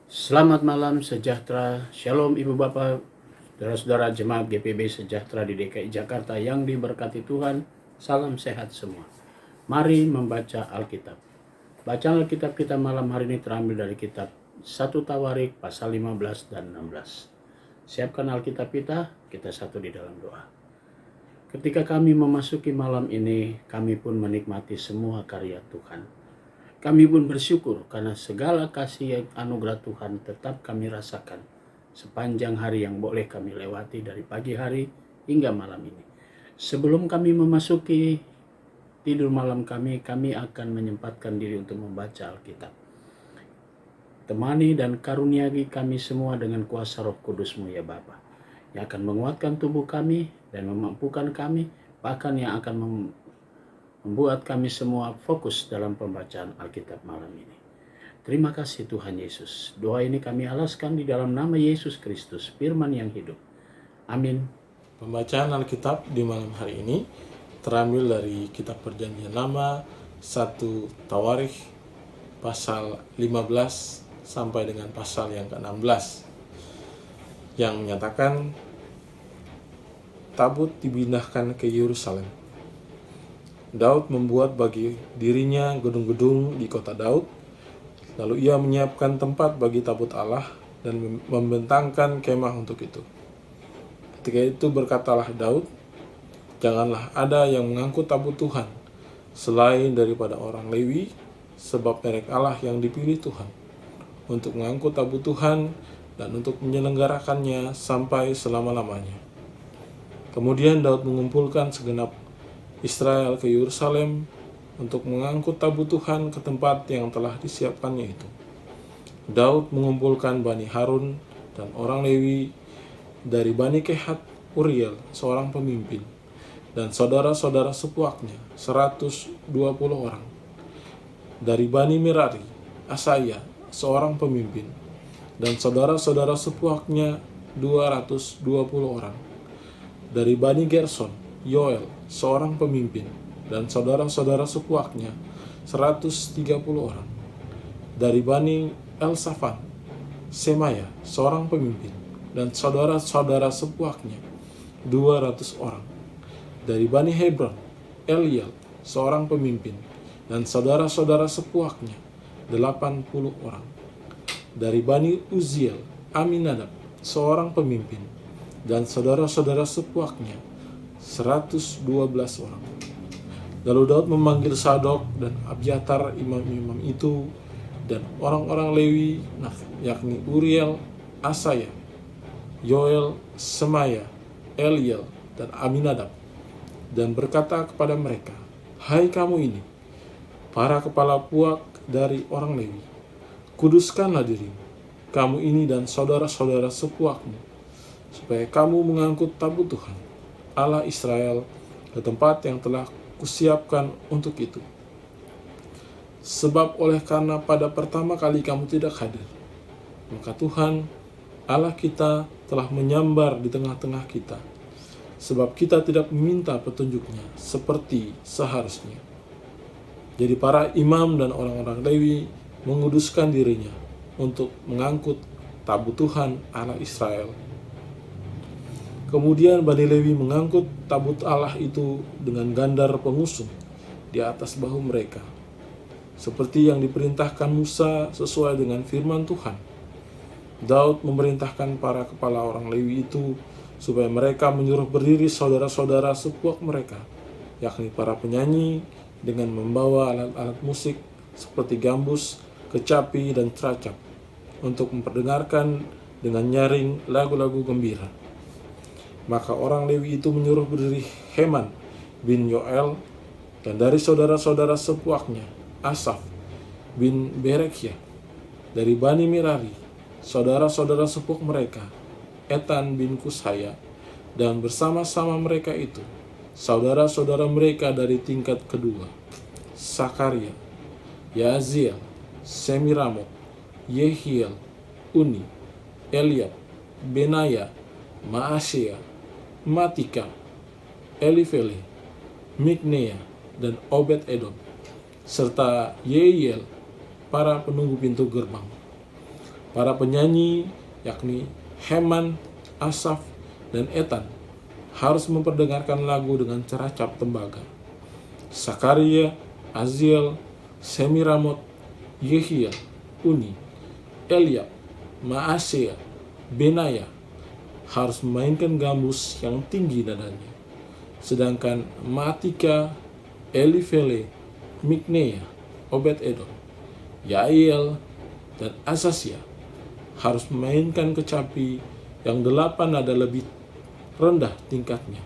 Selamat malam sejahtera, Shalom Ibu Bapak, saudara-saudara jemaat GPB sejahtera di DKI Jakarta yang diberkati Tuhan. Salam sehat semua. Mari membaca Alkitab. Bacaan Alkitab kita malam hari ini terambil dari kitab 1 Tawarik pasal 15 dan 16. Siapkan Alkitab kita satu di dalam doa. Ketika kami memasuki malam ini, kami pun menikmati semua karya Tuhan. Kami pun bersyukur karena segala kasih anugerah Tuhan tetap kami rasakan sepanjang hari yang boleh kami lewati dari pagi hari hingga malam ini. Sebelum kami memasuki tidur malam kami akan menyempatkan diri untuk membaca Alkitab. Temani dan karuniai kami semua dengan kuasa Roh Kudus-Mu ya Bapa, yang akan menguatkan tubuh kami dan memampukan kami, bahkan yang akan membuat kami semua fokus dalam pembacaan Alkitab malam ini. Terima kasih Tuhan Yesus. Doa ini kami alaskan di dalam nama Yesus Kristus, firman yang hidup. Amin. Pembacaan Alkitab di malam hari ini terambil dari kitab Perjanjian Lama 1 Tawarikh pasal 15 sampai dengan pasal yang ke-16 yang menyatakan tabut dipindahkan ke Yerusalem. Daud membuat bagi dirinya gedung-gedung di kota Daud, lalu ia menyiapkan tempat bagi tabut Allah dan membentangkan kemah untuk itu. Ketika itu berkatalah Daud, janganlah ada yang mengangkut tabut Tuhan selain daripada orang Lewi, sebab mereka Allah yang dipilih Tuhan untuk mengangkut tabut Tuhan dan untuk menyelenggarakannya sampai selama-lamanya. Kemudian Daud mengumpulkan segenap Israel ke Yerusalem untuk mengangkut tabut Tuhan ke tempat yang telah disiapkannya itu. Daud mengumpulkan Bani Harun dan orang Lewi dari Bani Kehat, Uriel, seorang pemimpin, dan saudara-saudara sepuaknya, 120 orang. Dari Bani Merari, Asaya, seorang pemimpin, dan saudara-saudara sepuaknya, 220 orang. Dari Bani Gerson, Yoel, seorang pemimpin, dan saudara-saudara sepuaknya, 130 orang. Dari Bani Elsafan, Semaya, seorang pemimpin, dan saudara-saudara sepuaknya, 200 orang. Dari Bani Hebron, Eliel, seorang pemimpin, dan saudara-saudara sepuaknya, 80 orang. Dari Bani Uziel, Aminadab, seorang pemimpin, dan saudara-saudara sepuaknya, 112 orang. Lalu Daud memanggil Sadok dan Abiatar imam-imam itu dan orang-orang Lewi, yakni Uriel, Asaya, Yoel, Semaya, Eliel, dan Aminadab, dan berkata kepada mereka, "Hai kamu ini, para kepala puak dari orang Lewi, kuduskanlah dirimu, kamu ini dan saudara-saudara sepuakmu, supaya kamu mengangkut tabut Tuhan, Allah Israel, ke tempat yang telah kusiapkan untuk itu. Sebab oleh karena pada pertama kali kamu tidak hadir, maka Tuhan, Allah kita telah menyambar di tengah-tengah kita, sebab kita tidak meminta petunjuknya seperti seharusnya." Jadi para imam dan orang-orang Lewi menguduskan dirinya untuk mengangkut tabut Tuhan Allah Israel. Kemudian Bani Lewi mengangkut tabut Allah itu dengan gandar pengusung di atas bahu mereka, seperti yang diperintahkan Musa sesuai dengan firman Tuhan. Daud memerintahkan para kepala orang Lewi itu supaya mereka menyuruh berdiri saudara-saudara sepuak mereka, yakni para penyanyi, dengan membawa alat-alat musik seperti gambus, kecapi, dan ceracap, untuk memperdengarkan dengan nyaring lagu-lagu gembira. Maka orang Lewi itu menyuruh berdiri Heman bin Yoel, dan dari saudara-saudara sepuaknya, Asaf bin Berekhya. Dari Bani Merari, saudara-saudara sepuak mereka, Etan bin Kushaya, dan bersama-sama mereka itu, saudara-saudara mereka dari tingkat kedua, Sakaria, Yaziel, Semiramot, Yehiel, Uni, Eliab, Benaya, Maaseya, Matika, Elifele, Miknea, dan Obed-Edom, serta Yeiel, para penunggu pintu gerbang. Para penyanyi yakni Heman, Asaf, dan Etan harus memperdengarkan lagu dengan ceracap tembaga. Sakaria, Aziel, Semiramot, Yehiel, Uni, Eliab, Maasea, Benaya harus memainkan gambus yang tinggi nadanya. Sedangkan Matika, Elifele, Mikneya, Obed-Edom, Yael, dan Asasya harus memainkan kecapi yang 8 nada lebih rendah tingkatnya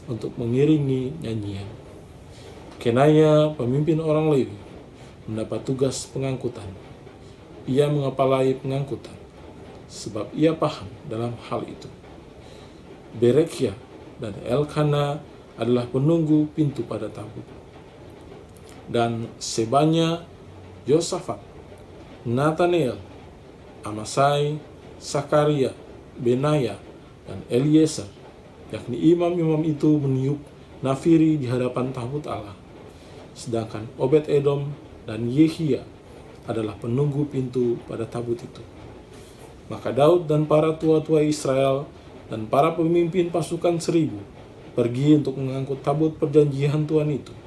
untuk mengiringi nyanyian. Kenaya, pemimpin orang Lewi, mendapat tugas pengangkutan. Ia mengepalai pengangkutan, sebab ia paham dalam hal itu. Berekia dan Elkana adalah penunggu pintu pada tabut. Dan Sebanya, Yosafat, Nathanael, Amasai, Sakaria, Benaya, dan Eliezer, yakni imam-imam itu meniup nafiri di hadapan tabut Allah. Sedangkan Obed-Edom dan Yehia adalah penunggu pintu pada tabut itu. Maka Daud dan para tua-tua Israel dan para pemimpin pasukan 1000 pergi untuk mengangkut tabut perjanjian Tuhan itu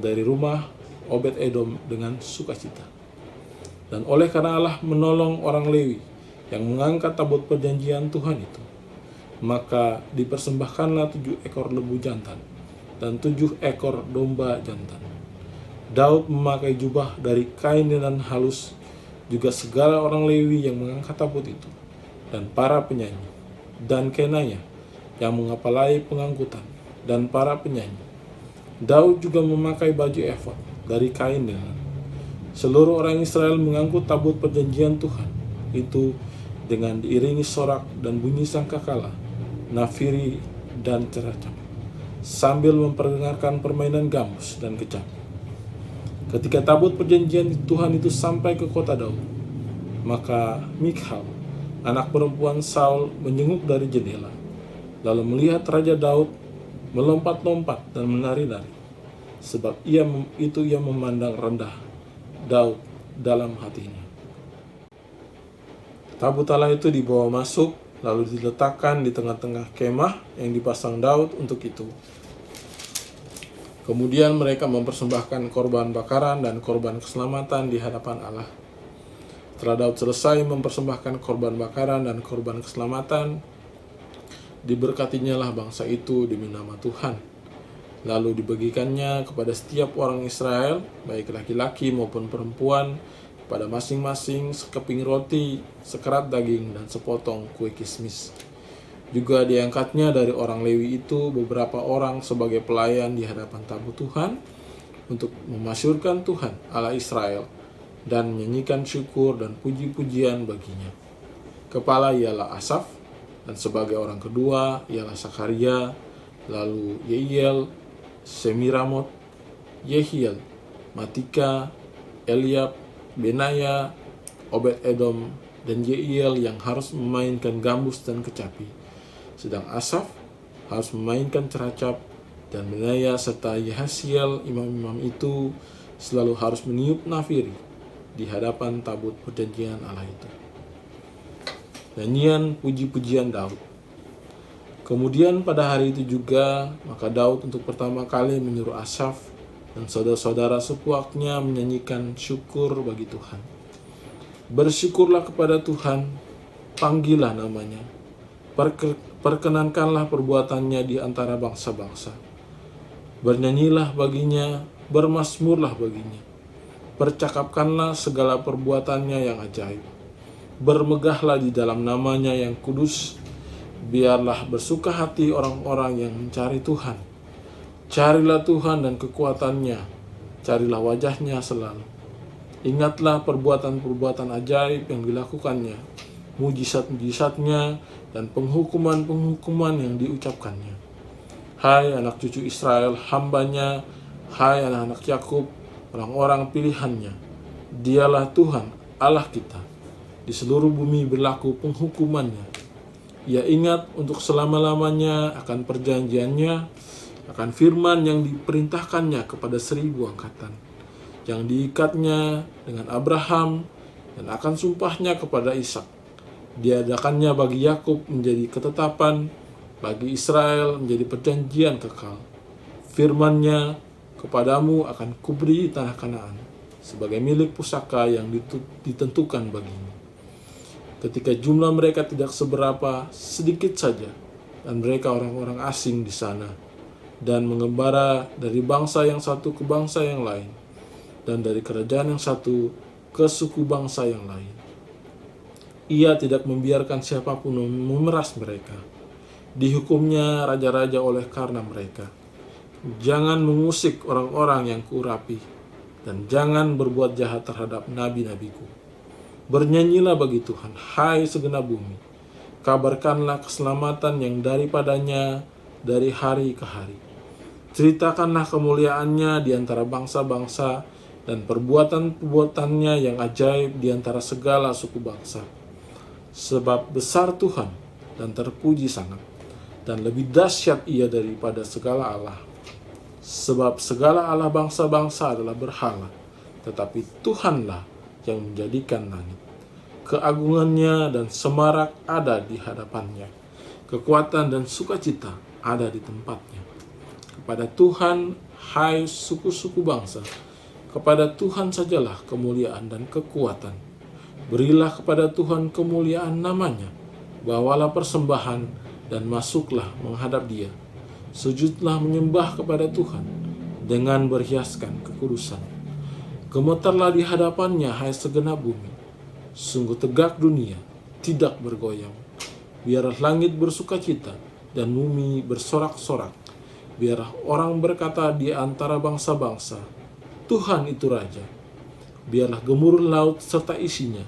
dari rumah Obed-Edom dengan sukacita. Dan oleh karena Allah menolong orang Lewi yang mengangkat tabut perjanjian Tuhan itu, maka dipersembahkanlah 7 ekor lembu jantan dan 7 ekor domba jantan. Daud memakai jubah dari kain linan halus, juga segala orang Lewi yang mengangkat tabut itu, dan para penyanyi, dan Kenaya yang mengepalai pengangkutan, dan para penyanyi. Daud juga memakai baju efod dari kain linan. Seluruh orang Israel mengangkut tabut perjanjian Tuhan itu dengan diiringi sorak dan bunyi sangkakala, nafiri, dan ceracap, sambil memperdengarkan permainan gambus dan kecapi. Ketika tabut perjanjian Tuhan itu sampai ke kota Daud, maka Mikhal, anak perempuan Saul, menyenguk dari jendela, lalu melihat Raja Daud melompat-lompat dan menari-nari, sebab ia memandang rendah Daud dalam hatinya. Tabut Allah itu dibawa masuk, lalu diletakkan di tengah-tengah kemah yang dipasang Daud untuk itu. Kemudian mereka mempersembahkan korban bakaran dan korban keselamatan di hadapan Allah. Setelah Daud selesai mempersembahkan korban bakaran dan korban keselamatan, diberkatinya lah bangsa itu demi nama Tuhan. Lalu dibagikannya kepada setiap orang Israel, baik laki-laki maupun perempuan, pada masing-masing sekeping roti, sekerat daging, dan sepotong kue kismis. Juga diangkatnya dari orang Lewi itu beberapa orang sebagai pelayan di hadapan tabut Tuhan untuk memasyurkan Tuhan Allah Israel dan menyanyikan syukur dan puji-pujian baginya. Kepala ialah Asaf, dan sebagai orang kedua ialah Sakaria, lalu Yehiel, Semiramot, Yehiel, Matika, Eliab, Benaya, Obed-Edom, dan Yehiel yang harus memainkan gambus dan kecapi. Sedang Asaf harus memainkan ceracap, dan Benaya serta Yahasiel, imam-imam itu selalu harus meniup nafiri di hadapan tabut perjanjian Allah itu. Nyanyian puji-pujian Daud. Kemudian pada hari itu juga, maka Daud untuk pertama kali menyuruh Asaf dan saudara-saudara sepuaknya menyanyikan syukur bagi Tuhan. Bersyukurlah kepada Tuhan, panggillah namanya, perkenankanlah perbuatannya di antara bangsa-bangsa. Bernyanyilah baginya, bermazmurlah baginya. Percakapkanlah segala perbuatannya yang ajaib. Bermegahlah di dalam namanya yang kudus. Biarlah bersuka hati orang-orang yang mencari Tuhan. Carilah Tuhan dan kekuatannya, carilah wajahnya selalu. Ingatlah perbuatan-perbuatan ajaib yang dilakukannya, mujizat-mujizatnya, dan penghukuman-penghukuman yang diucapkannya. Hai anak cucu Israel, hambanya, hai anak-anak Yakub, orang-orang pilihannya. Dialah Tuhan Allah kita. Di seluruh bumi berlaku penghukumannya. Ia ingat untuk selama-lamanya akan perjanjiannya, akan firman yang diperintahkannya kepada 1000 angkatan, yang diikatnya dengan Abraham, dan akan sumpahnya kepada Ishak Diadakannya bagi Yakub menjadi ketetapan, bagi Israel menjadi perjanjian kekal. Firman-Nya, kepadamu akan kuberi tanah Kanaan sebagai milik pusaka yang ditentukan bagimu. Ketika jumlah mereka tidak seberapa, sedikit saja, dan mereka orang-orang asing di sana, dan mengembara dari bangsa yang satu ke bangsa yang lain, dan dari kerajaan yang satu ke suku bangsa yang lain. Ia tidak membiarkan siapapun memeras mereka. Dihukumnya raja-raja oleh karena mereka. Jangan mengusik orang-orang yang kuurapi, dan jangan berbuat jahat terhadap nabi-nabiku. Bernyanyilah bagi Tuhan, hai segenap bumi. Kabarkanlah keselamatan yang daripadanya dari hari ke hari. Ceritakanlah kemuliaannya di antara bangsa-bangsa dan perbuatan-perbuatannya yang ajaib di antara segala suku bangsa. Sebab besar Tuhan dan terpuji sangat, dan lebih dahsyat Ia daripada segala Allah. Sebab segala Allah bangsa-bangsa adalah berhala, tetapi Tuhanlah yang menjadikan langit. Keagungannya dan semarak ada di hadapannya. Kekuatan dan sukacita ada di tempatnya. Kepada Tuhan, hai suku-suku bangsa, kepada Tuhan sajalah kemuliaan dan kekuatan. Berilah kepada Tuhan kemuliaan namanya. Bawalah persembahan dan masuklah menghadap Dia. Sujudlah menyembah kepada Tuhan dengan berhiaskan kekudusan. Gemetarlah di hadapannya, hai segenap bumi. Sungguh tegak dunia, tidak bergoyang. Biarlah langit bersukacita dan bumi bersorak-sorak. Biarlah orang berkata di antara bangsa-bangsa, Tuhan itu Raja. Biarlah gemuruh laut serta isinya.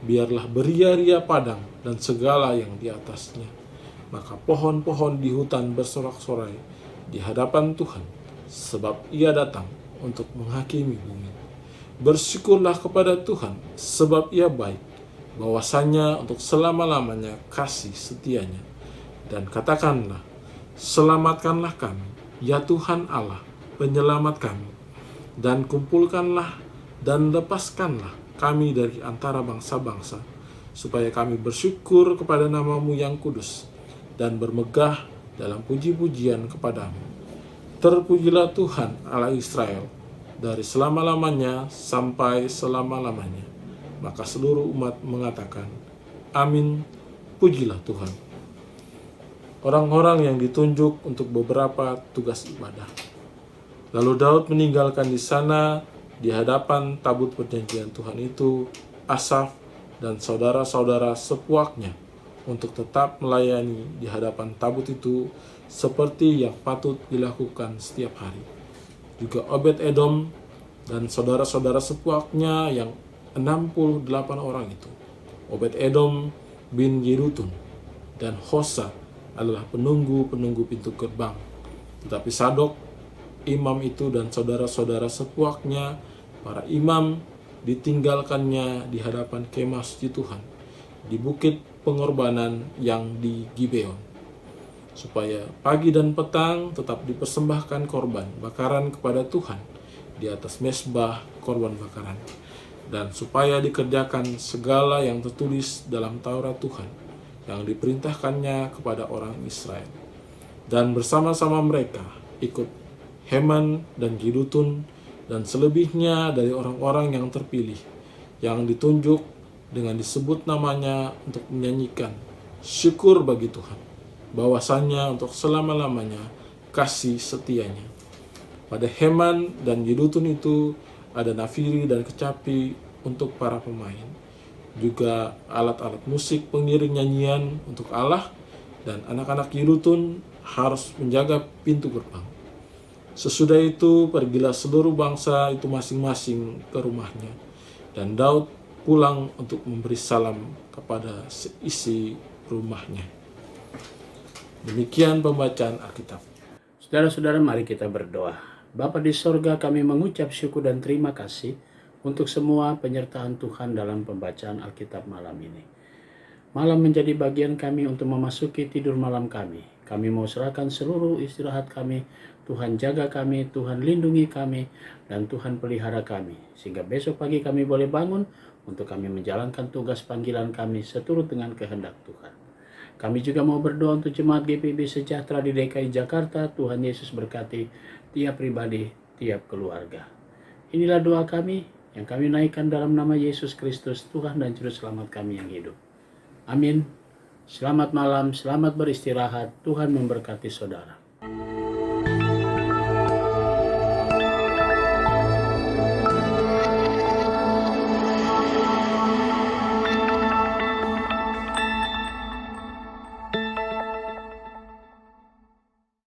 Biarlah beria-ria padang dan segala yang di atasnya. Maka pohon-pohon di hutan bersorak-sorai di hadapan Tuhan, sebab Ia datang untuk menghakimi bumi. Bersyukurlah kepada Tuhan, sebab Ia baik, bahwasanya untuk selama-lamanya kasih setianya. Dan katakanlah, selamatkanlah kami, ya Tuhan Allah, penyelamat kami, dan kumpulkanlah dan lepaskanlah kami dari antara bangsa-bangsa, supaya kami bersyukur kepada nama-Mu yang kudus, dan bermegah dalam puji-pujian kepadamu. Terpujilah Tuhan Allah Israel, dari selama-lamanya sampai selama-lamanya. Maka seluruh umat mengatakan, amin, pujilah Tuhan. Orang-orang yang ditunjuk untuk beberapa tugas ibadah. Lalu Daud meninggalkan di sana, di hadapan tabut perjanjian Tuhan itu, Asaf dan saudara-saudara sepuaknya, untuk tetap melayani di hadapan tabut itu seperti yang patut dilakukan setiap hari. Juga Obed-Edom dan saudara-saudara sepuaknya yang 68 orang itu. Obed-Edom bin Yedutun dan Hosa adalah penunggu-penunggu pintu gerbang. Tetapi Sadok, imam itu dan saudara-saudara sepuaknya, para imam, ditinggalkannya di hadapan kemah suci Tuhan, di bukit pengorbanan yang di Gibeon, supaya pagi dan petang tetap dipersembahkan korban bakaran kepada Tuhan di atas mezbah korban bakaran, dan supaya dikerjakan segala yang tertulis dalam Taurat Tuhan yang diperintahkannya kepada orang Israel. Dan bersama-sama mereka ikut Heman dan Gidutun dan selebihnya dari orang-orang yang terpilih, yang ditunjuk dengan disebut namanya untuk menyanyikan syukur bagi Tuhan, bahwasanya untuk selama-lamanya kasih setianya. Pada Heman dan Yedutun itu ada nafiri dan kecapi untuk para pemain, juga alat-alat musik pengiring nyanyian untuk Allah, dan anak-anak Yedutun harus menjaga pintu gerbang. Sesudah itu pergilah seluruh bangsa itu masing-masing ke rumahnya, dan Daud pulang untuk memberi salam kepada seisi rumahnya. Demikian pembacaan Alkitab. Saudara-saudara, mari kita berdoa. Bapa di sorga, kami mengucap syukur dan terima kasih untuk semua penyertaan Tuhan dalam pembacaan Alkitab malam ini. Malam menjadi bagian kami untuk memasuki tidur malam kami. Kami mau serahkan seluruh istirahat kami Tuhan jaga kami, Tuhan lindungi kami, dan Tuhan pelihara kami. Sehingga besok pagi kami boleh bangun untuk kami menjalankan tugas panggilan kami seturut dengan kehendak Tuhan. Kami juga mau berdoa untuk jemaat GPIB Sejahtera di DKI Jakarta. Tuhan Yesus berkati tiap pribadi, tiap keluarga. Inilah doa kami yang kami naikkan dalam nama Yesus Kristus, Tuhan dan Juru Selamat kami yang hidup. Amin. Selamat malam, selamat beristirahat. Tuhan memberkati saudara.